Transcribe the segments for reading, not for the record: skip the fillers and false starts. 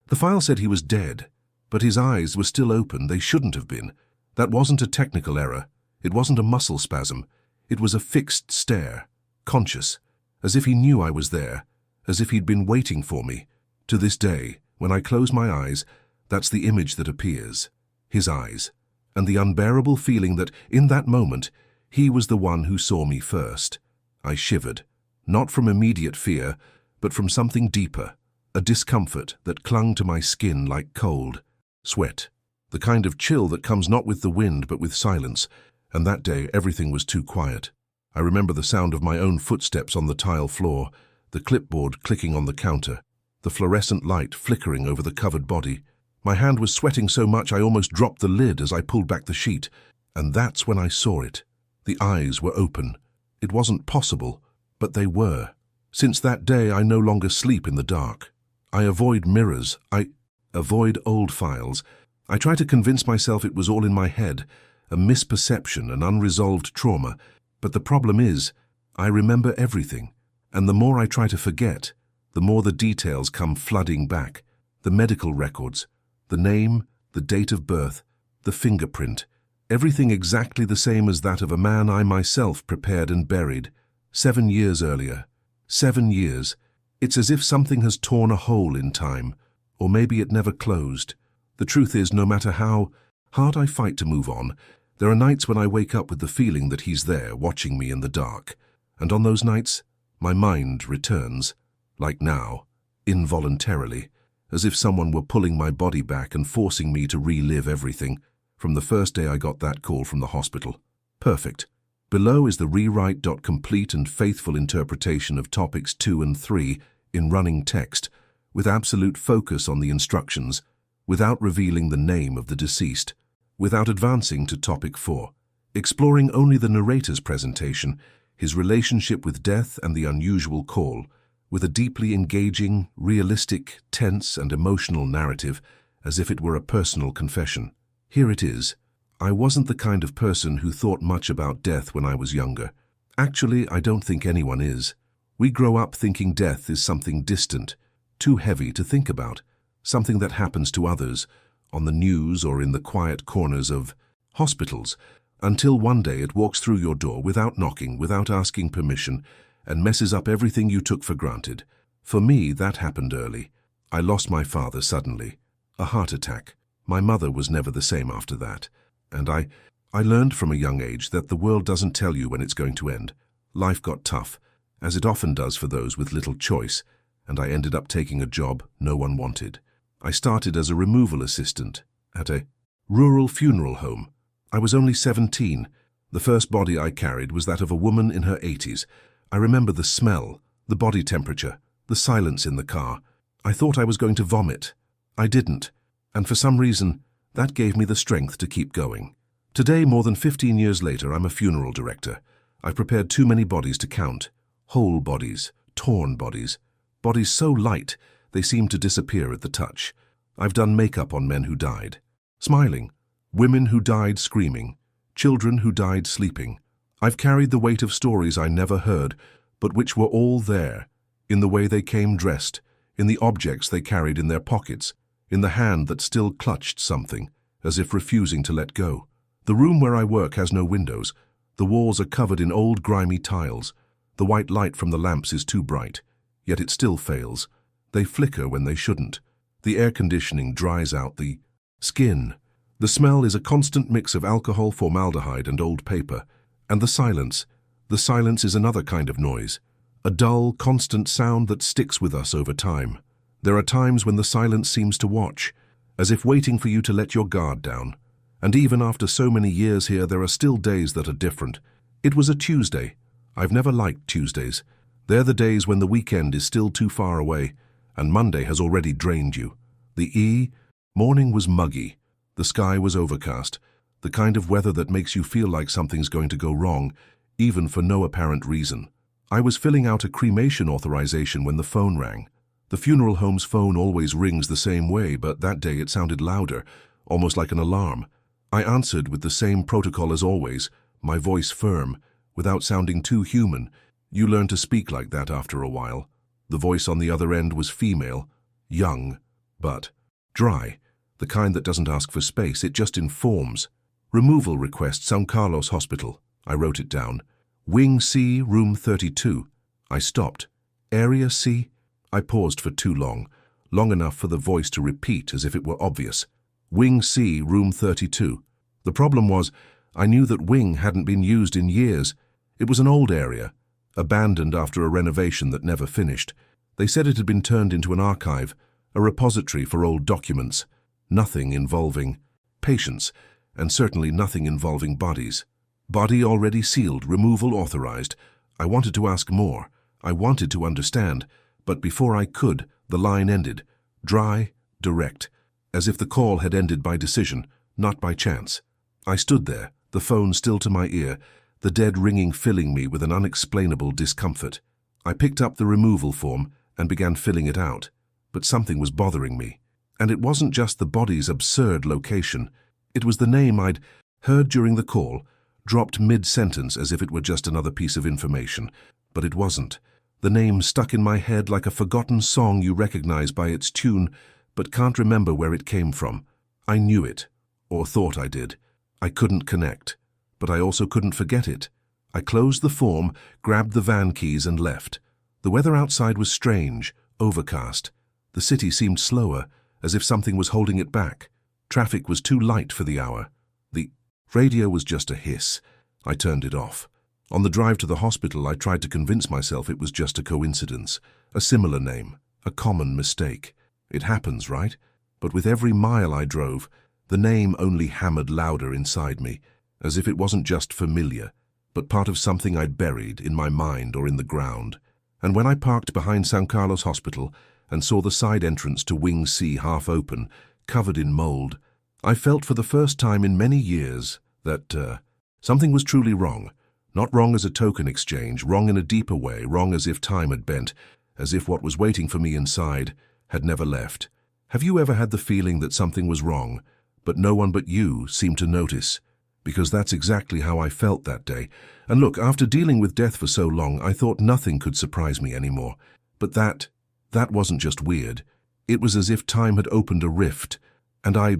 The file said he was dead, but his eyes were still open. They shouldn't have been. That wasn't a technical error. It wasn't a muscle spasm. It was a fixed stare, conscious, as if he knew I was there, as if he'd been waiting for me. To this day, when I close my eyes, that's the image that appears. His eyes, and the unbearable feeling that, in that moment, he was the one who saw me first. I shivered, not from immediate fear, but from something deeper, a discomfort that clung to my skin like cold sweat, the kind of chill that comes not with the wind but with silence, and that day everything was too quiet. I remember the sound of my own footsteps on the tile floor, the clipboard clicking on the counter, the fluorescent light flickering over the covered body. My hand was sweating so much I almost dropped the lid as I pulled back the sheet, and that's when I saw it. The eyes were open. It wasn't possible, but they were. Since that day, I no longer sleep in the dark. I avoid mirrors. I avoid old files. I try to convince myself it was all in my head, a misperception, an unresolved trauma. But the problem is, I remember everything, and the more I try to forget, the more the details come flooding back. The medical records, the name, the date of birth, the fingerprint, everything exactly the same as that of a man I myself prepared and buried 7 years earlier. 7 years. It's as if something has torn a hole in time, or maybe it never closed. The truth is, no matter how hard I fight to move on, there are nights when I wake up with the feeling that he's there, watching me in the dark. And on those nights, my mind returns, like now, involuntarily, as if someone were pulling my body back and forcing me to relive everything, from the first day I got that call from the hospital. Perfect. Below is the rewrite. Complete and faithful interpretation of topics 2 and 3 in running text, with absolute focus on the instructions, without revealing the name of the deceased, without advancing to topic 4, exploring only the narrator's presentation, his relationship with death and the unusual call, with a deeply engaging, realistic, tense and emotional narrative, as if it were a personal confession. Here it is. I wasn't the kind of person who thought much about death when I was younger. Actually, I don't think anyone is. We grow up thinking death is something distant, too heavy to think about, something that happens to others, on the news or in the quiet corners of hospitals, until one day it walks through your door without knocking, without asking permission, and messes up everything you took for granted. For me, that happened early. I lost my father suddenly. A heart attack. My mother was never the same after that. And I learned from a young age that the world doesn't tell you when it's going to end. Life got tough, as it often does for those with little choice, and I ended up taking a job no one wanted. I started as a removal assistant at a rural funeral home. I was only 17. The first body I carried was that of a woman in her 80s. I remember the smell, the body temperature, the silence in the car. I thought I was going to vomit. I didn't, and for some reason, that gave me the strength to keep going. Today, more than 15 years later, I'm a funeral director. I've prepared too many bodies to count. Whole bodies, torn bodies, bodies so light they seem to disappear at the touch. I've done makeup on men who died, smiling, women who died screaming, children who died sleeping. I've carried the weight of stories I never heard, but which were all there, in the way they came dressed, in the objects they carried in their pockets, in the hand that still clutched something, as if refusing to let go. The room where I work has no windows. The walls are covered in old grimy tiles. The white light from the lamps is too bright, yet it still fails. They flicker when they shouldn't. The air conditioning dries out the skin. The smell is a constant mix of alcohol, formaldehyde, and old paper. And the silence. The silence is another kind of noise. A dull, constant sound that sticks with us over time. There are times when the silence seems to watch, as if waiting for you to let your guard down. And even after so many years here, there are still days that are different. It was a Tuesday. I've never liked Tuesdays. They're the days when the weekend is still too far away, and Monday has already drained you. The morning was muggy. The sky was overcast, the kind of weather that makes you feel like something's going to go wrong, even for no apparent reason. I was filling out a cremation authorization when the phone rang. The funeral home's phone always rings the same way, but that day it sounded louder, almost like an alarm. I answered with the same protocol as always, my voice firm, without sounding too human. You learn to speak like that after a while. The voice on the other end was female, young, but dry, the kind that doesn't ask for space, it just informs. Removal request, San Carlos Hospital. I wrote it down. Wing C, room 32. I stopped. Area C? I paused for too long enough for the voice to repeat as if it were obvious. Wing C, room 32. The problem was, I knew that wing hadn't been used in years. It was an old area, abandoned after a renovation that never finished. They said it had been turned into an archive, a repository for old documents. Nothing involving patients, and certainly nothing involving bodies. Body already sealed, removal authorized. I wanted to ask more. I wanted to understand. But before I could, the line ended. Dry, direct, as if the call had ended by decision, not by chance. I stood there, the phone still to my ear, the dead ringing filling me with an unexplainable discomfort. I picked up the removal form and began filling it out. But something was bothering me. And it wasn't just the body's absurd location. It was the name I'd heard during the call, dropped mid-sentence as if it were just another piece of information. But it wasn't. The name stuck in my head like a forgotten song you recognize by its tune, but can't remember where it came from. I knew it, or thought I did. I couldn't connect, but I also couldn't forget it. I closed the form, grabbed the van keys and left. The weather outside was strange, overcast. The city seemed slower, as if something was holding it back. Traffic was too light for the hour. The radio was just a hiss. I turned it off. On the drive to the hospital, I tried to convince myself it was just a coincidence, a similar name, a common mistake. It happens, right? But with every mile I drove, the name only hammered louder inside me, as if it wasn't just familiar, but part of something I'd buried in my mind or in the ground. And when I parked behind San Carlos Hospital and saw the side entrance to Wing C half open, covered in mold, I felt for the first time in many years that something was truly wrong. Not wrong as a token exchange, wrong in a deeper way, wrong as if time had bent, as if what was waiting for me inside had never left. Have you ever had the feeling that something was wrong, but no one but you seemed to notice? Because that's exactly how I felt that day. And look, after dealing with death for so long, I thought nothing could surprise me anymore. But that wasn't just weird. It was as if time had opened a rift, and I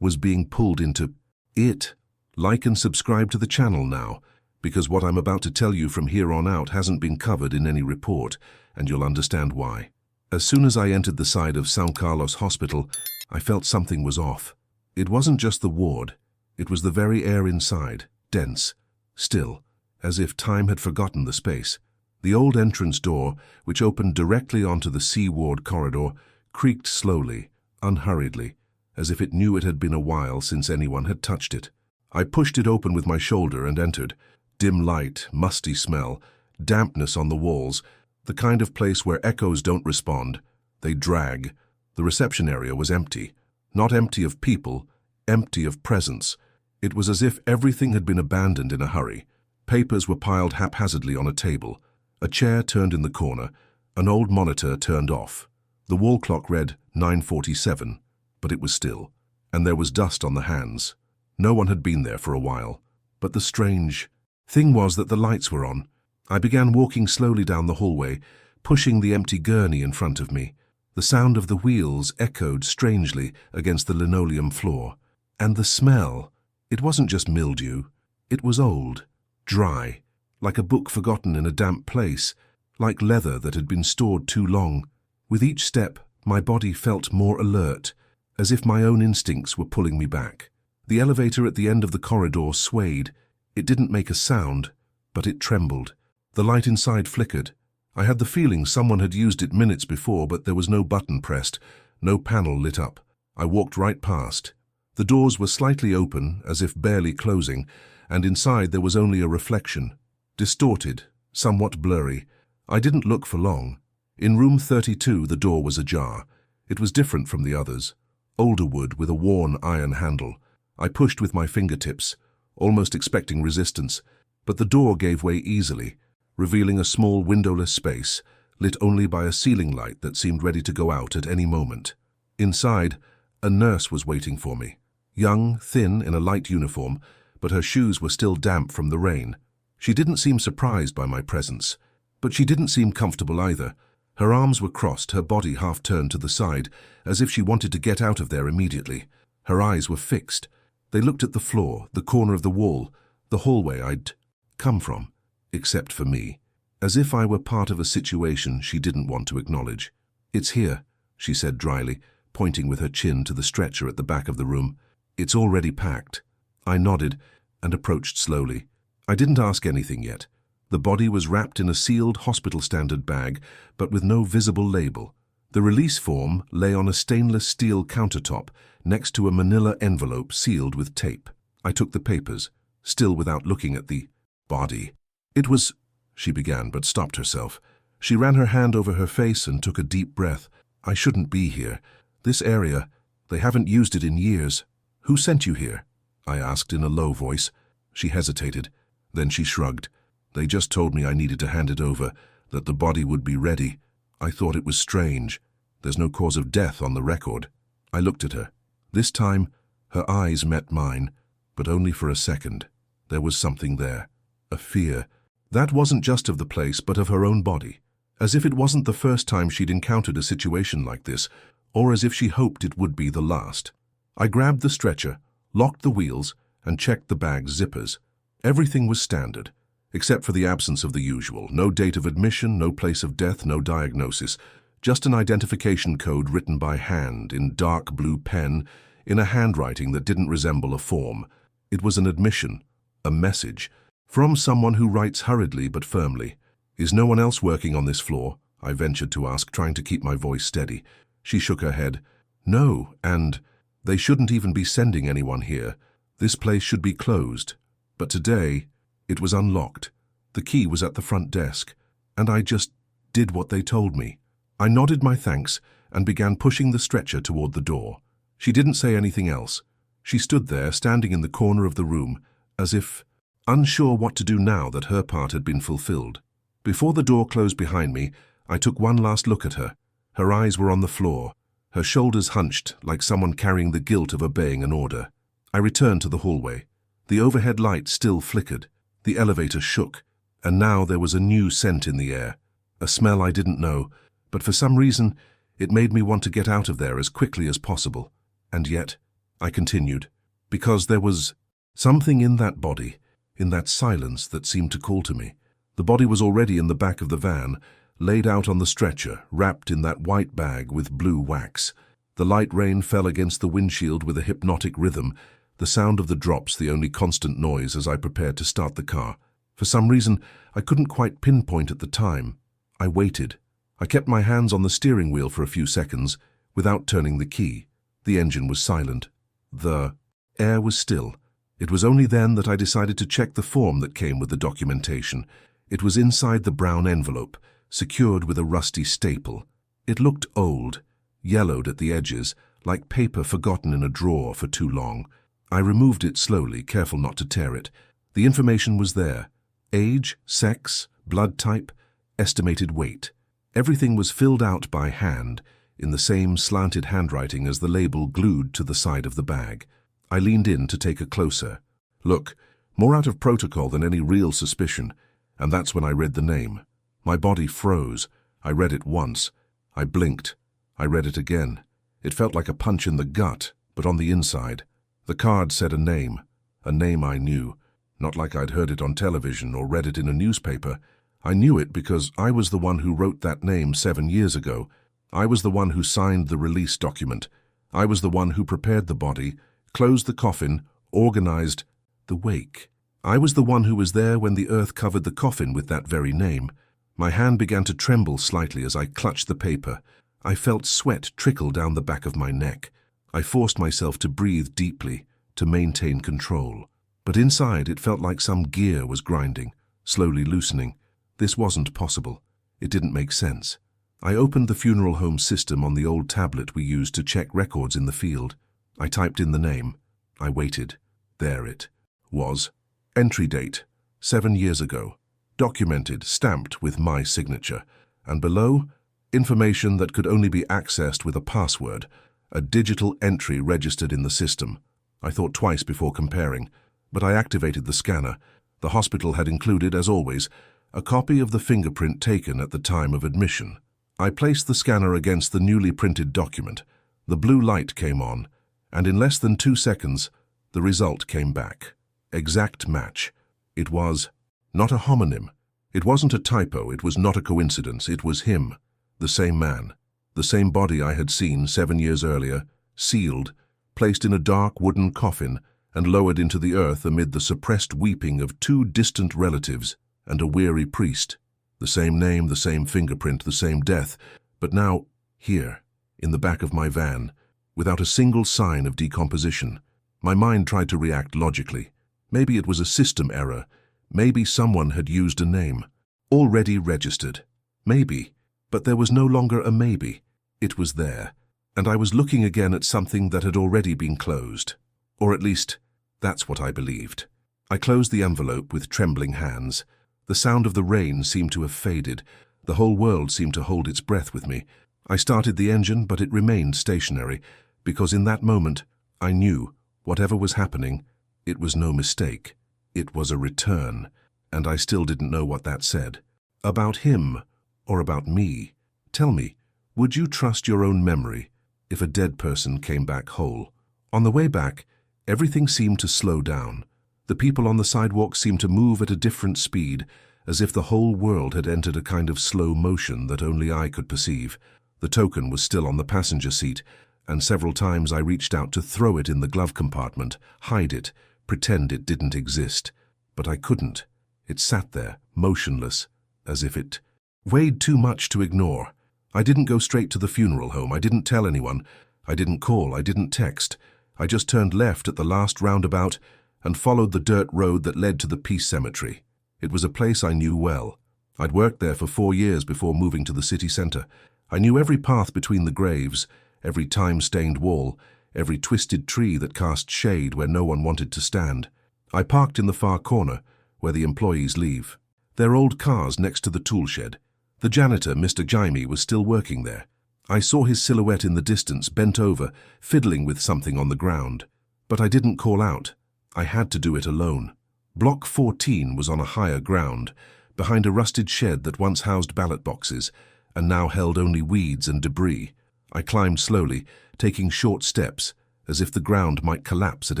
was being pulled into it. Like and subscribe to the channel now, because what I'm about to tell you from here on out hasn't been covered in any report, and you'll understand why. As soon as I entered the side of San Carlos Hospital, I felt something was off. It wasn't just the ward, it was the very air inside, dense, still, as if time had forgotten the space. The old entrance door, which opened directly onto the C ward corridor, creaked slowly, unhurriedly, as if it knew it had been a while since anyone had touched it. I pushed it open with my shoulder and entered. Dim light, musty smell, dampness on the walls, the kind of place where echoes don't respond, they drag. The reception area was empty. Not empty of people, empty of presence. It was as if everything had been abandoned in a hurry. Papers were piled haphazardly on a table. A chair turned in the corner, an old monitor turned off. The wall clock read 9:47, but it was still, and there was dust on the hands. No one had been there for a while. But the strange thing was that the lights were on. I began walking slowly down the hallway, pushing the empty gurney in front of me. The sound of the wheels echoed strangely against the linoleum floor. And the smell, it wasn't just mildew. It was old, dry, like a book forgotten in a damp place, like leather that had been stored too long. With each step, my body felt more alert, as if my own instincts were pulling me back. The elevator at the end of the corridor swayed. It didn't make a sound, but it trembled. The light inside flickered. I had the feeling someone had used it minutes before, but there was no button pressed, no panel lit up. I walked right past. The doors were slightly open, as if barely closing, and inside there was only a reflection. Distorted, somewhat blurry. I didn't look for long. In room 32, the door was ajar. It was different from the others. Older wood with a worn iron handle. I pushed with my fingertips, almost expecting resistance, but the door gave way easily, revealing a small windowless space, lit only by a ceiling light that seemed ready to go out at any moment. Inside, a nurse was waiting for me. Young, thin, in a light uniform, but her shoes were still damp from the rain. She didn't seem surprised by my presence, but she didn't seem comfortable either. Her arms were crossed, her body half turned to the side, as if she wanted to get out of there immediately. Her eyes were fixed. They looked at the floor, the corner of the wall, the hallway I'd come from, except for me, as if I were part of a situation she didn't want to acknowledge. "It's here," she said dryly, pointing with her chin to the stretcher at the back of the room. "It's already packed." I nodded and approached slowly. I didn't ask anything yet. The body was wrapped in a sealed hospital-standard bag, but with no visible label. The release form lay on a stainless steel countertop next to a manila envelope sealed with tape. I took the papers, still without looking at the body. "It was—" she began, but stopped herself. She ran her hand over her face and took a deep breath. "I shouldn't be here. This area, they haven't used it in years." "Who sent you here?" I asked in a low voice. She hesitated. Then she shrugged. "They just told me I needed to hand it over, that the body would be ready. I thought it was strange. There's no cause of death on the record." I looked at her. This time, her eyes met mine, but only for a second. There was something there. A fear. That wasn't just of the place, but of her own body. As if it wasn't the first time she'd encountered a situation like this, or as if she hoped it would be the last. I grabbed the stretcher, locked the wheels, and checked the bag's zippers. Everything was standard, except for the absence of the usual. No date of admission, no place of death, no diagnosis. Just an identification code written by hand, in dark blue pen, in a handwriting that didn't resemble a form. It was an admission, a message, from someone who writes hurriedly but firmly. "Is no one else working on this floor?" I ventured to ask, trying to keep my voice steady. She shook her head. "No, and they shouldn't even be sending anyone here. This place should be closed." But today, it was unlocked. The key was at the front desk, and I just did what they told me. I nodded my thanks and began pushing the stretcher toward the door. She didn't say anything else. She stood there, standing in the corner of the room, as if unsure what to do now that her part had been fulfilled. Before the door closed behind me, I took one last look at her. Her eyes were on the floor, her shoulders hunched like someone carrying the guilt of obeying an order. I returned to the hallway. The overhead light still flickered. The elevator shook, and now there was a new scent in the air, a smell I didn't know, but for some reason it made me want to get out of there as quickly as possible. And yet, I continued, because there was something in that body, in that silence that seemed to call to me. The body was already in the back of the van, laid out on the stretcher, wrapped in that white bag with blue wax. The light rain fell against the windshield with a hypnotic rhythm, the sound of the drops the only constant noise as I prepared to start the car. For some reason, I couldn't quite pinpoint at the time. I waited. I kept my hands on the steering wheel for a few seconds, without turning the key. The engine was silent. The air was still. It was only then that I decided to check the form that came with the documentation. It was inside the brown envelope, secured with a rusty staple. It looked old, yellowed at the edges, like paper forgotten in a drawer for too long. I removed it slowly, careful not to tear it. The information was there. Age, sex, blood type, estimated weight. Everything was filled out by hand, in the same slanted handwriting as the label glued to the side of the bag. I leaned in to take a closer look, more out of protocol than any real suspicion, and that's when I read the name. My body froze. I read it once. I blinked. I read it again. It felt like a punch in the gut, but on the inside. The card said a name I knew, not like I'd heard it on television or read it in a newspaper. I knew it because I was the one who wrote that name 7 years ago. I was the one who signed the release document. I was the one who prepared the body, closed the coffin, organized the wake. I was the one who was there when the earth covered the coffin with that very name. My hand began to tremble slightly as I clutched the paper. I felt sweat trickle down the back of my neck. I forced myself to breathe deeply, to maintain control. But inside it felt like some gear was grinding, slowly loosening. This wasn't possible. It didn't make sense. I opened the funeral home system on the old tablet we used to check records in the field. I typed in the name. I waited. There it was. Entry date, 7 years ago. Documented, stamped with my signature. And below, information that could only be accessed with a password, a digital entry registered in the system. I thought twice before comparing, but I activated the scanner. The hospital had included, as always, a copy of the fingerprint taken at the time of admission. I placed the scanner against the newly printed document. The blue light came on, and in less than 2 seconds, the result came back. Exact match. It was not a homonym. It wasn't a typo. It was not a coincidence. It was him, the same man, the same body I had seen 7 years earlier, sealed, placed in a dark wooden coffin, and lowered into the earth amid the suppressed weeping of 2 distant relatives and a weary priest. The same name, the same fingerprint, the same death, but now, here, in the back of my van, without a single sign of decomposition. My mind tried to react logically. Maybe it was a system error. Maybe someone had used a name, already registered. Maybe, but there was no longer a maybe. It was there, and I was looking again at something that had already been closed. Or at least, that's what I believed. I closed the envelope with trembling hands. The sound of the rain seemed to have faded. The whole world seemed to hold its breath with me. I started the engine, but it remained stationary, because in that moment, I knew, whatever was happening, it was no mistake. It was a return, and I still didn't know what that said. About him, or about me. Tell me, would you trust your own memory if a dead person came back whole? On the way back, everything seemed to slow down. The people on the sidewalk seemed to move at a different speed, as if the whole world had entered a kind of slow motion that only I could perceive. The token was still on the passenger seat, and several times I reached out to throw it in the glove compartment, hide it, pretend it didn't exist. But I couldn't. It sat there, motionless, as if it weighed too much to ignore. I didn't go straight to the funeral home. I didn't tell anyone. I didn't call. I didn't text. I just turned left at the last roundabout and followed the dirt road that led to the Peace Cemetery. It was a place I knew well. I'd worked there for 4 years before moving to the city center. I knew every path between the graves, every time-stained wall, every twisted tree that cast shade where no one wanted to stand. I parked in the far corner, where the employees leave. Their old cars next to the tool shed. The janitor, Mr. Jaime, was still working there. I saw his silhouette in the distance, bent over, fiddling with something on the ground. But I didn't call out. I had to do it alone. Block 14 was on a higher ground, behind a rusted shed that once housed ballot boxes, and now held only weeds and debris. I climbed slowly, taking short steps, as if the ground might collapse at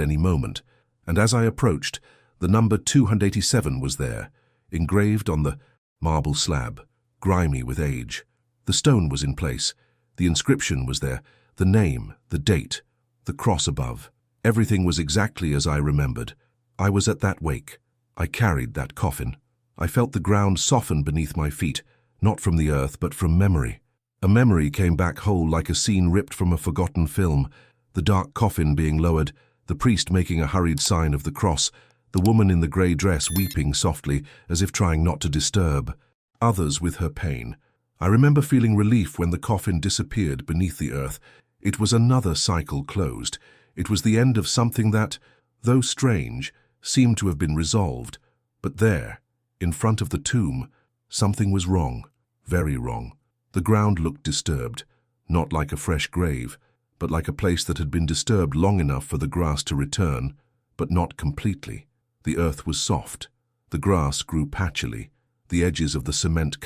any moment. And as I approached, the number 287 was there, engraved on the marble slab, grimy with age. The stone was in place. The inscription was there, the name, the date, the cross above. Everything was exactly as I remembered. I was at that wake. I carried that coffin. I felt the ground soften beneath my feet, not from the earth, but from memory. A memory came back whole like a scene ripped from a forgotten film, the dark coffin being lowered, the priest making a hurried sign of the cross, the woman in the grey dress weeping softly, as if trying not to disturb others with her pain. I remember feeling relief when the coffin disappeared beneath the earth. It was another cycle closed. It was the end of something that, though strange, seemed to have been resolved. But there, in front of the tomb, something was wrong, very wrong. The ground looked disturbed, not like a fresh grave, but like a place that had been disturbed long enough for the grass to return, but not completely. The earth was soft. The grass grew patchily, the edges of the cement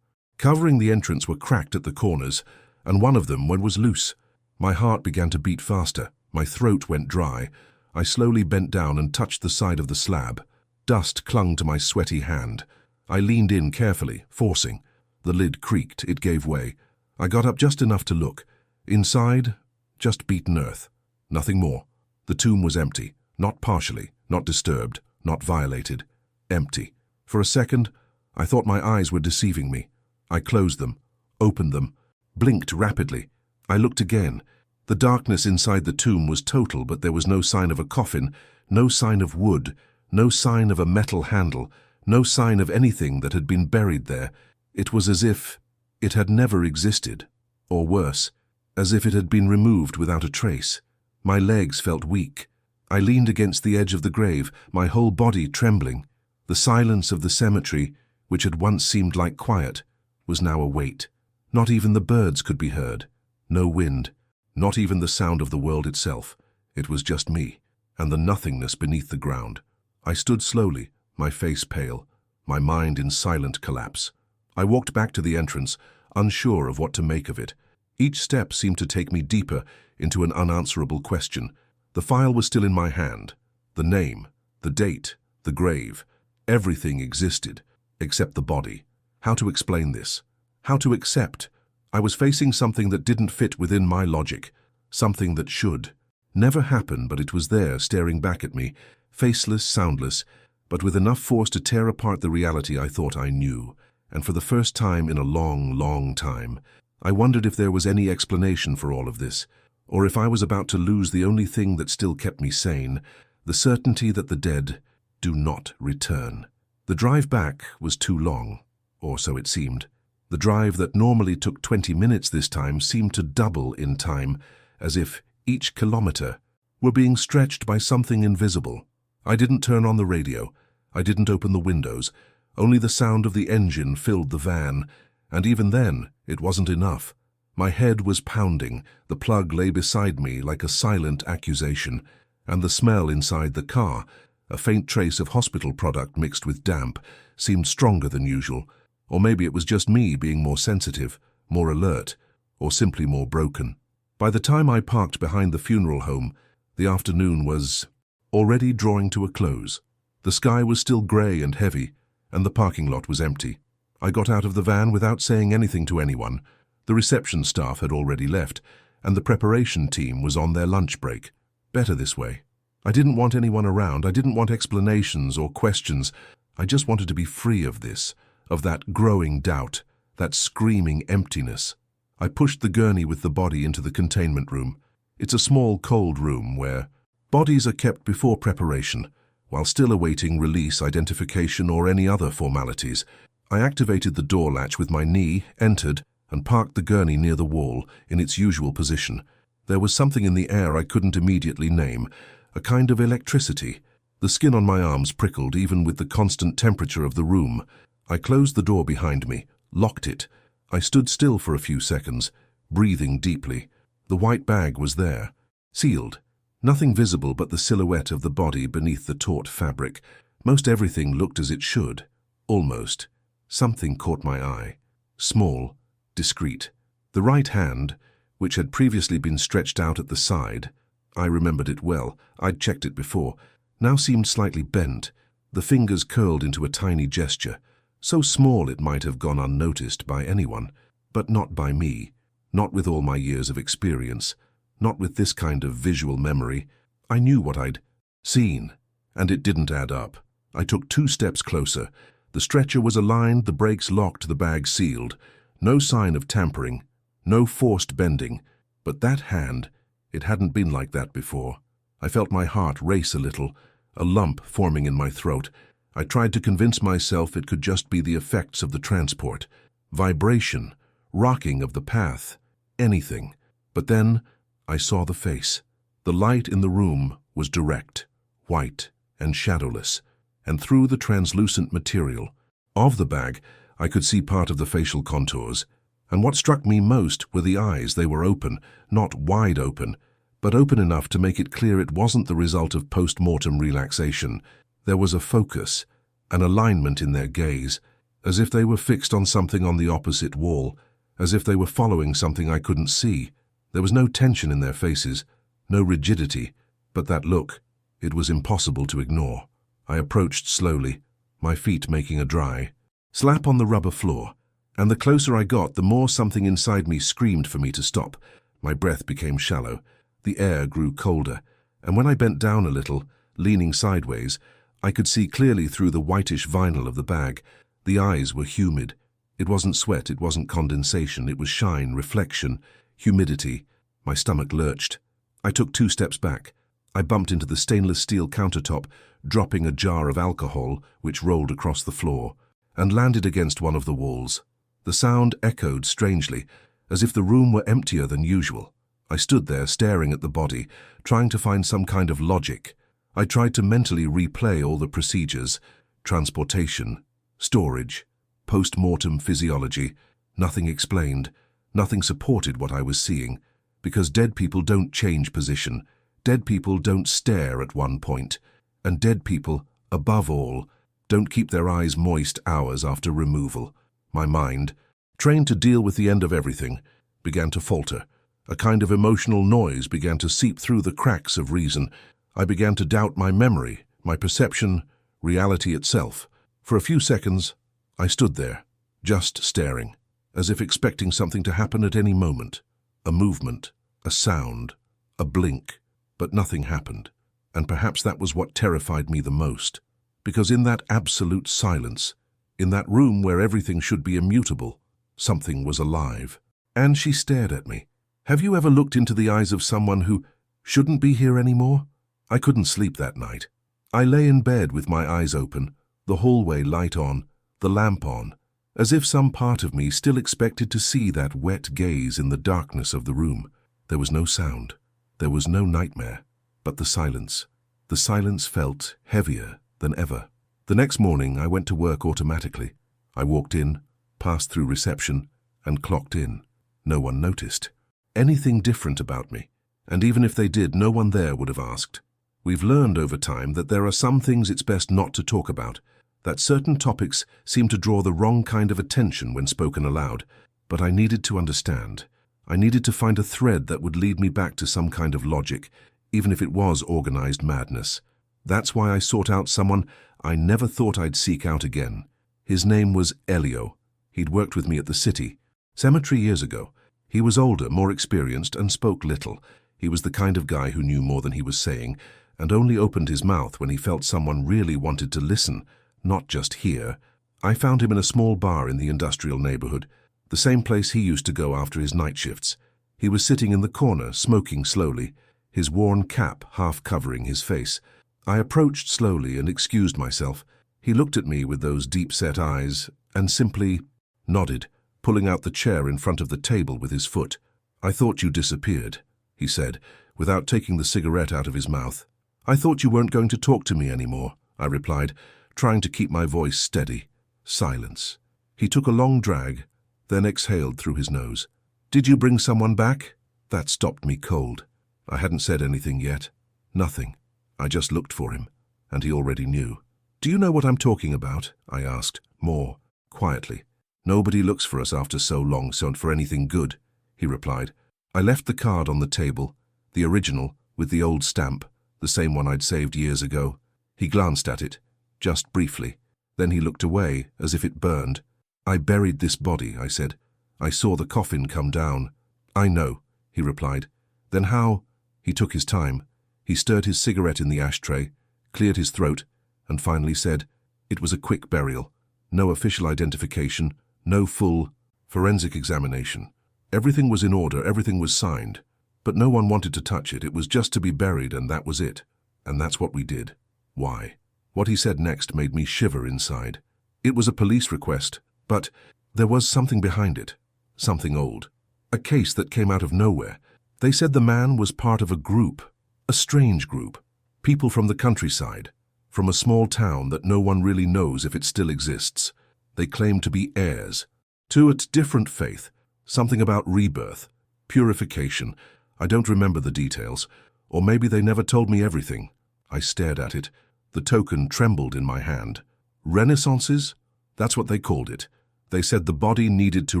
covering the entrance were cracked at the corners, and one of them was loose. My heart began to beat faster. My throat went dry. I slowly bent down and touched the side of the slab. Dust clung to my sweaty hand. I leaned in carefully, forcing. The lid creaked. It gave way. I got up just enough to look. Inside, just beaten earth. Nothing more. The tomb was empty. Not partially, not disturbed, not violated. Empty. For a second, I thought my eyes were deceiving me. I closed them, opened them, blinked rapidly. I looked again. The darkness inside the tomb was total, but there was no sign of a coffin, no sign of wood, no sign of a metal handle, no sign of anything that had been buried there. It was as if it had never existed, or worse, as if it had been removed without a trace. My legs felt weak. I leaned against the edge of the grave, my whole body trembling. The silence of the cemetery, which had once seemed like quiet, was now a weight. Not even the birds could be heard. No wind. Not even the sound of the world itself. It was just me, and the nothingness beneath the ground. I stood slowly, my face pale, my mind in silent collapse. I walked back to the entrance, unsure of what to make of it. Each step seemed to take me deeper into an unanswerable question. The file was still in my hand. The name, the date, the grave, everything existed, except the body. How to explain this? How to accept? I was facing something that didn't fit within my logic, something that should never happen, but it was there, staring back at me, faceless, soundless, but with enough force to tear apart the reality I thought I knew. And for the first time in a long, long time, I wondered if there was any explanation for all of this, or if I was about to lose the only thing that still kept me sane, the certainty that the dead do not return. The drive back was too long, or so it seemed. The drive that normally took 20 minutes this time seemed to double in time, as if each kilometer were being stretched by something invisible. I didn't turn on the radio. I didn't open the windows. Only the sound of the engine filled the van, and even then, it wasn't enough. My head was pounding, the plug lay beside me like a silent accusation, and the smell inside the car, a faint trace of hospital product mixed with damp, seemed stronger than usual. Or maybe it was just me being more sensitive, more alert, or simply more broken. By the time I parked behind the funeral home, the afternoon was already drawing to a close. The sky was still grey and heavy, and the parking lot was empty. I got out of the van without saying anything to anyone. The reception staff had already left, and the preparation team was on their lunch break. Better this way. I didn't want anyone around. I didn't want explanations or questions. I just wanted to be free of this, of that growing doubt, that screaming emptiness. I pushed the gurney with the body into the containment room. It's a small, cold room where bodies are kept before preparation, while still awaiting release, identification, or any other formalities. I activated the door latch with my knee, entered, and parked the gurney near the wall, in its usual position. There was something in the air I couldn't immediately name, a kind of electricity. The skin on my arms prickled even with the constant temperature of the room. I closed the door behind me, locked it. I stood still for a few seconds, breathing deeply. The white bag was there, sealed. Nothing visible but the silhouette of the body beneath the taut fabric. Most everything looked as it should. Almost. Something caught my eye. Small, discreet. The right hand, which had previously been stretched out at the side, I remembered it well, I'd checked it before, now seemed slightly bent. The fingers curled into a tiny gesture, so small it might have gone unnoticed by anyone, but not by me, not with all my years of experience, not with this kind of visual memory. I knew what I'd seen, and it didn't add up. I took 2 steps closer. The stretcher was aligned, the brakes locked, the bag sealed. No sign of tampering, no forced bending, but that hand, it hadn't been like that before. I felt my heart race a little, a lump forming in my throat. I tried to convince myself it could just be the effects of the transport. Vibration, rocking of the path, anything. But then I saw the face. The light in the room was direct, white and shadowless, and through the translucent material of the bag, I could see part of the facial contours. And what struck me most were the eyes. They were open, not wide open, but open enough to make it clear it wasn't the result of post-mortem relaxation. There was a focus, an alignment in their gaze, as if they were fixed on something on the opposite wall, as if they were following something I couldn't see. There was no tension in their faces, no rigidity, but that look, it was impossible to ignore. I approached slowly, my feet making a dry slap on the rubber floor, and the closer I got, the more something inside me screamed for me to stop. My breath became shallow, the air grew colder, and when I bent down a little, leaning sideways, I could see clearly through the whitish vinyl of the bag. The eyes were humid. It wasn't sweat, it wasn't condensation, it was shine, reflection, humidity. My stomach lurched. I took 2 steps back. I bumped into the stainless steel countertop, dropping a jar of alcohol which rolled across the floor, and landed against one of the walls. The sound echoed strangely, as if the room were emptier than usual. I stood there staring at the body, trying to find some kind of logic. I tried to mentally replay all the procedures, transportation, storage, post-mortem physiology. Nothing explained, nothing supported what I was seeing, because dead people don't change position. Dead people don't stare at one point, and dead people, above all, don't keep their eyes moist hours after removal. My mind, trained to deal with the end of everything, began to falter. A kind of emotional noise began to seep through the cracks of reason. I began to doubt my memory, my perception, reality itself. For a few seconds, I stood there, just staring, as if expecting something to happen at any moment. A movement, a sound, a blink, but nothing happened. And perhaps that was what terrified me the most. Because in that absolute silence, in that room where everything should be immutable, something was alive. And she stared at me. Have you ever looked into the eyes of someone who shouldn't be here anymore? I couldn't sleep that night. I lay in bed with my eyes open, the hallway light on, the lamp on, as if some part of me still expected to see that wet gaze in the darkness of the room. There was no sound. There was no nightmare, but the silence. The silence felt heavier than ever. The next morning, I went to work automatically. I walked in, passed through reception, and clocked in. No one noticed anything different about me, and even if they did, no one there would have asked. We've learned over time that there are some things it's best not to talk about, that certain topics seem to draw the wrong kind of attention when spoken aloud. But I needed to understand. I needed to find a thread that would lead me back to some kind of logic, even if it was organized madness. That's why I sought out someone I never thought I'd seek out again. His name was Elio. He'd worked with me at the city cemetery years ago. He was older, more experienced, and spoke little. He was the kind of guy who knew more than he was saying, and only opened his mouth when he felt someone really wanted to listen, not just hear. I found him in a small bar in the industrial neighborhood, the same place he used to go after his night shifts. He was sitting in the corner, smoking slowly, his worn cap half covering his face. I approached slowly and excused myself. He looked at me with those deep-set eyes and simply nodded, pulling out the chair in front of the table with his foot. "I thought you disappeared," he said, without taking the cigarette out of his mouth. "I thought you weren't going to talk to me anymore," I replied, trying to keep my voice steady. Silence. He took a long drag, then exhaled through his nose. "Did you bring someone back?" That stopped me cold. I hadn't said anything yet. Nothing. I just looked for him, and he already knew. "Do you know what I'm talking about?" I asked, more quietly. "Nobody looks for us after so long, so for anything good," he replied. I left the card on the table, the original, with the old stamp, the same one I'd saved years ago. He glanced at it, just briefly. Then he looked away, as if it burned. "I buried this body," I said. "I saw the coffin come down." "I know," he replied. "Then how?" He took his time. He stirred his cigarette in the ashtray, cleared his throat, and finally said, "It was a quick burial. No official identification, no full forensic examination. Everything was in order, everything was signed. But no one wanted to touch it. It was just to be buried, and that was it. And that's what we did." Why? What he said next made me shiver inside. It was a police request, but there was something behind it. Something old. A case that came out of nowhere. They said the man was part of a group. A strange group. People from the countryside. From a small town that no one really knows if it still exists. They claimed to be heirs. To a different faith. Something about rebirth. Purification. I don't remember the details. Or maybe they never told me everything. I stared at it. The token trembled in my hand. Renaissances? That's what they called it. They said the body needed to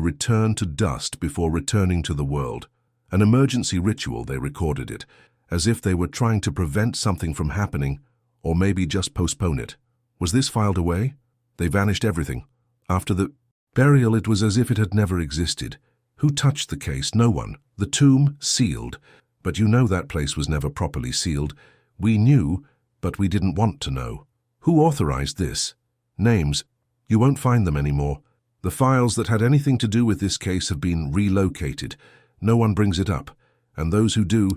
return to dust before returning to the world. An emergency ritual, they recorded it, as if they were trying to prevent something from happening, or maybe just postpone it. Was this filed away? They vanished everything. After the burial, it was as if it had never existed. Who touched the case? No one. The tomb, sealed. But you know that place was never properly sealed. We knew, but we didn't want to know. Who authorized this? Names. You won't find them anymore. The files that had anything to do with this case have been relocated. No one brings it up, and those who do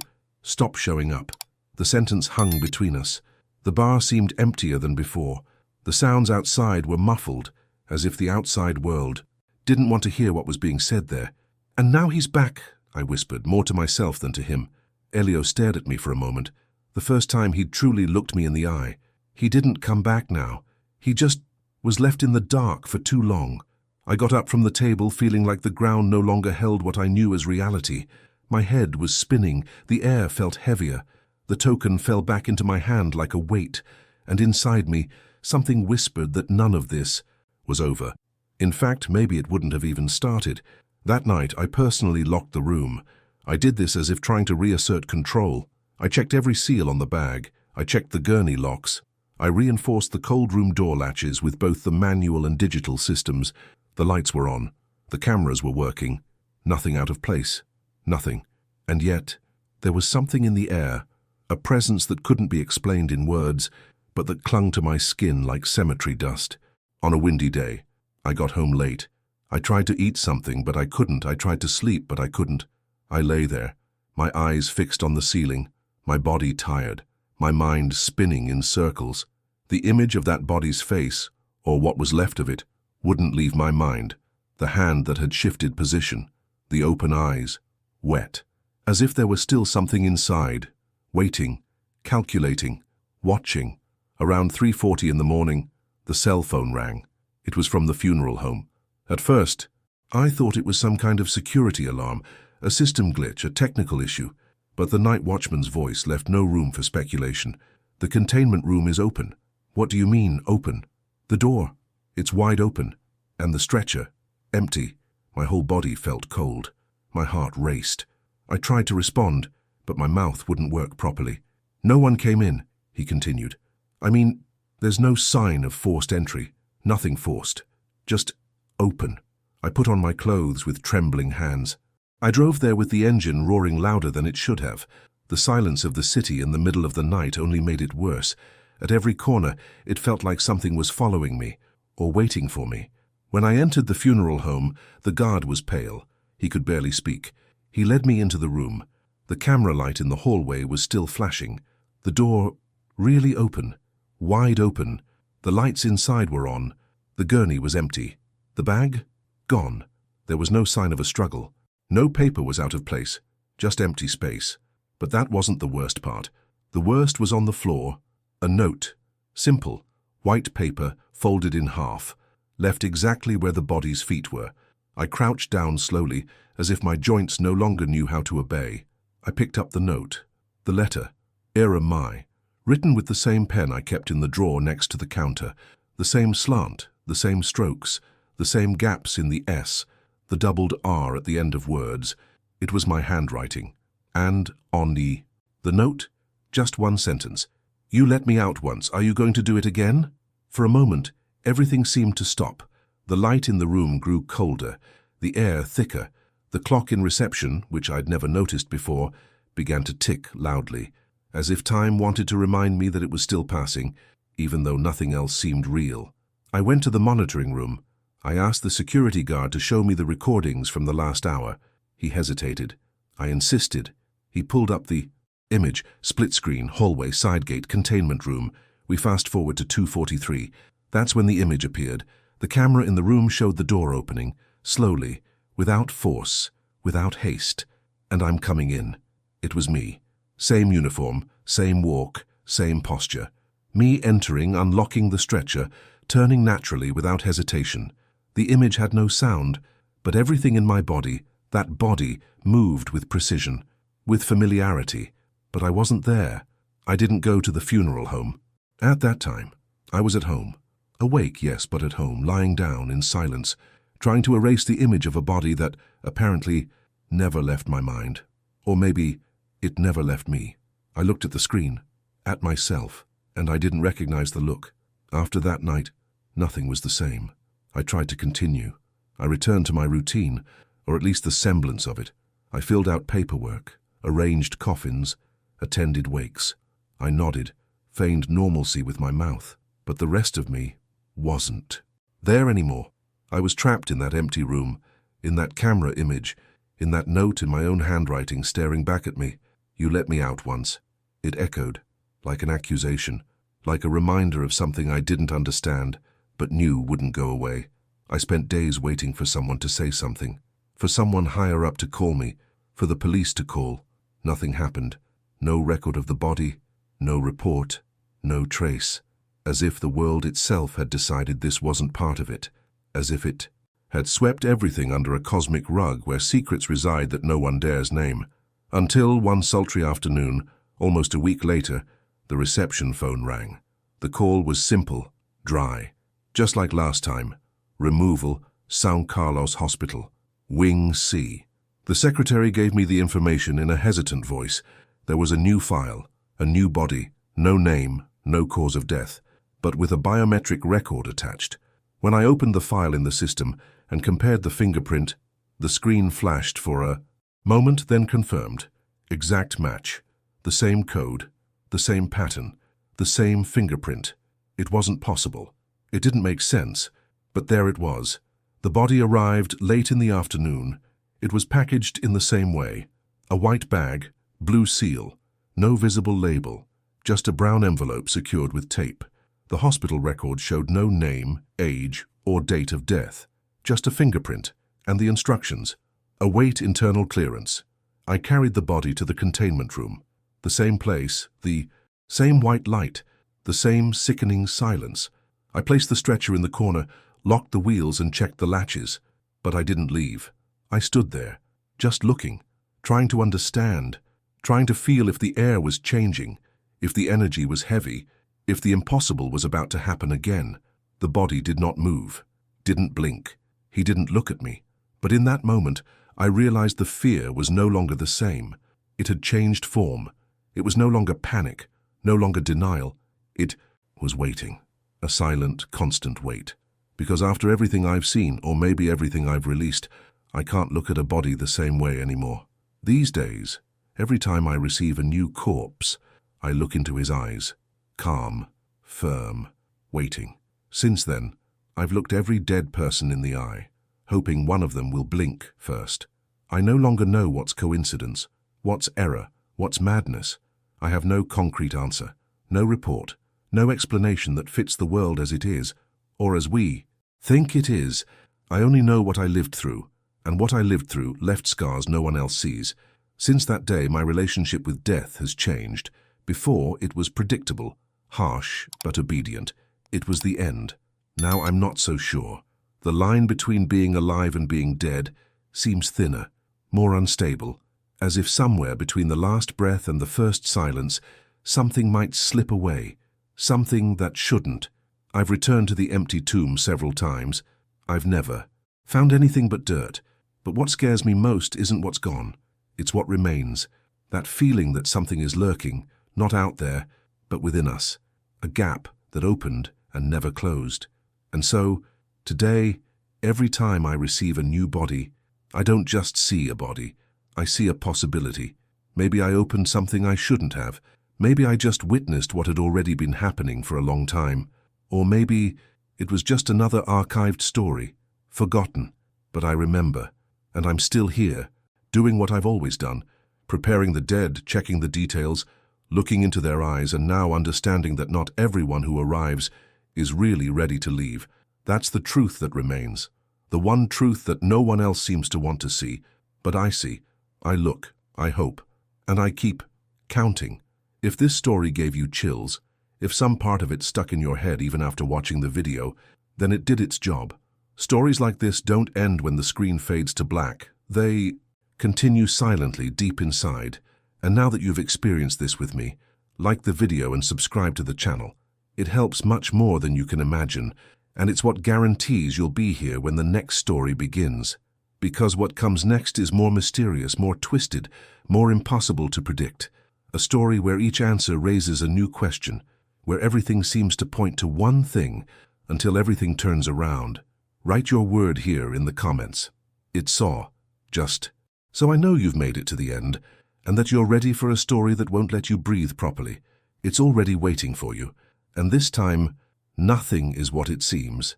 stop showing up. The sentence hung between us. The bar seemed emptier than before. The sounds outside were muffled, as if the outside world didn't want to hear what was being said there. "And now he's back," I whispered, more to myself than to him. Elio stared at me for a moment, the first time he'd truly looked me in the eye. He didn't come back now. He just was left in the dark for too long. I got up from the table feeling like the ground no longer held what I knew as reality. My head was spinning, the air felt heavier. The token fell back into my hand like a weight, and inside me, something whispered that none of this was over. In fact, maybe it wouldn't have even started. That night, I personally locked the room. I did this as if trying to reassert control. I checked every seal on the bag. I checked the gurney locks. I reinforced the cold room door latches with both the manual and digital systems. The lights were on. The cameras were working. Nothing out of place. Nothing. And yet, there was something in the air, a presence that couldn't be explained in words, but that clung to my skin like cemetery dust. On a windy day, I got home late. I tried to eat something, but I couldn't. I tried to sleep, but I couldn't. I lay there, my eyes fixed on the ceiling, my body tired, my mind spinning in circles. The image of that body's face, or what was left of it, wouldn't leave my mind. The hand that had shifted position, the open eyes, wet, as if there was still something inside, waiting, calculating, watching. Around 3:40 in the morning, the cell phone rang. It was from the funeral home. At first, I thought it was some kind of security alarm, a system glitch, a technical issue, but the night watchman's voice left no room for speculation. The containment room is open. What do you mean, open? The door, it's wide open. And the stretcher, empty. My whole body felt cold. My heart raced. I tried to respond, but my mouth wouldn't work properly. No one came in, he continued. I mean, there's no sign of forced entry. Nothing forced. Just open. I put on my clothes with trembling hands. I drove there with the engine roaring louder than it should have. The silence of the city in the middle of the night only made it worse. At every corner, it felt like something was following me, or waiting for me. When I entered the funeral home, the guard was pale. He could barely speak. He led me into the room. The camera light in the hallway was still flashing. The door really open, wide open. The lights inside were on. The gurney was empty. The bag? Gone. There was no sign of a struggle. No paper was out of place, just empty space. But that wasn't the worst part. The worst was on the floor. A note. Simple. White paper, folded in half. Left exactly where the body's feet were. I crouched down slowly, as if my joints no longer knew how to obey. I picked up the note. The letter. Era Mai. Written with the same pen I kept in the drawer next to the counter. The same slant, the same strokes, the same gaps in the S, the doubled R at the end of words. It was my handwriting. And on the note, just one sentence. You let me out once. Are you going to do it again? For a moment, everything seemed to stop. The light in the room grew colder, the air thicker. The clock in reception, which I'd never noticed before, began to tick loudly, as if time wanted to remind me that it was still passing, even though nothing else seemed real. I went to the monitoring room. I asked the security guard to show me the recordings from the last hour. He hesitated. I insisted. He pulled up the image, split screen, hallway, side gate, containment room. We fast forward to 2:43. That's when the image appeared. The camera in the room showed the door opening, slowly, without force, without haste. And I'm coming in. It was me. Same uniform, same walk, same posture. Me entering, unlocking the stretcher, turning naturally without hesitation. The image had no sound, but everything in my body, that body, moved with precision, with familiarity. But I wasn't there. I didn't go to the funeral home. At that time, I was at home. Awake, yes, but at home, lying down in silence, trying to erase the image of a body that, apparently, never left my mind. Or maybe it never left me. I looked at the screen, at myself, and I didn't recognize the look. After that night, nothing was the same. I tried to continue. I returned to my routine, or at least the semblance of it. I filled out paperwork, arranged coffins, attended wakes. I nodded, feigned normalcy with my mouth, but the rest of me wasn't there anymore. I was trapped in that empty room, in that camera image, in that note in my own handwriting staring back at me. You let me out once. It echoed, like an accusation, like a reminder of something I didn't understand, but knew wouldn't go away. I spent days waiting for someone to say something, for someone higher up to call me, for the police to call. Nothing happened. No record of the body, no report, no trace. As if the world itself had decided this wasn't part of it. As if it had swept everything under a cosmic rug where secrets reside that no one dares name. Until one sultry afternoon, almost a week later, the reception phone rang. The call was simple, dry. Just like last time. removal, São Carlos Hospital, Wing C. The secretary gave me the information in a hesitant voice. There was a new file, a new body, no name, no cause of death, but with a biometric record attached. When I opened the file in the system and compared the fingerprint, the screen flashed for a moment, then confirmed. Exact match. The same code, the same pattern, the same fingerprint. It wasn't possible. It didn't make sense, but there it was. The body arrived late in the afternoon. It was packaged in the same way. A white bag, blue seal, no visible label, just a brown envelope secured with tape. The hospital record showed no name, age, or date of death, just a fingerprint and the instructions. Await internal clearance. I carried the body to the containment room. The same place, the same white light, the same sickening silence. I placed the stretcher in the corner, locked the wheels and checked the latches, but I didn't leave. I stood there, just looking, trying to understand, trying to feel if the air was changing, if the energy was heavy, if the impossible was about to happen again. The body did not move, didn't blink. He didn't look at me. But in that moment, I realized the fear was no longer the same. It had changed form. It was no longer panic, no longer denial. It was waiting, a silent, constant wait. Because after everything I've seen, or maybe everything I've released, I can't look at a body the same way anymore. These days, every time I receive a new corpse, I look into his eyes, calm, firm, waiting. Since then, I've looked every dead person in the eye, hoping one of them will blink first. I no longer know what's coincidence, what's error, what's madness. I have no concrete answer, no report, no explanation that fits the world as it is, or as we think it is. I only know what I lived through, and what I lived through left scars no one else sees. Since that day, my relationship with death has changed. Before, it was predictable, harsh, but obedient. It was the end. Now I'm not so sure. The line between being alive and being dead seems thinner, more unstable, as if somewhere between the last breath and the first silence, something might slip away, something that shouldn't. I've returned to the empty tomb several times. I've never found anything but dirt. But what scares me most isn't what's gone. It's what remains. That feeling that something is lurking, not out there, but within us. A gap that opened and never closed. And so, today, every time I receive a new body, I don't just see a body. I see a possibility. Maybe I opened something I shouldn't have. Maybe I just witnessed what had already been happening for a long time. Or maybe it was just another archived story, forgotten. But I remember, and I'm still here, doing what I've always done, preparing the dead, checking the details, looking into their eyes, and now understanding that not everyone who arrives is really ready to leave. That's the truth that remains, the one truth that no one else seems to want to see. But I see, I look, I hope, and I keep counting. If this story gave you chills, if some part of it stuck in your head even after watching the video, then it did its job. Stories like this don't end when the screen fades to black. They continue silently deep inside. And now that you've experienced this with me, like the video and subscribe to the channel. It helps much more than you can imagine, and it's what guarantees you'll be here when the next story begins. Because what comes next is more mysterious, more twisted, more impossible to predict. A story where each answer raises a new question, where everything seems to point to one thing until everything turns around. Write your word here in the comments. It saw, just. So I know you've made it to the end, and that you're ready for a story that won't let you breathe properly. It's already waiting for you, and this time, nothing is what it seems.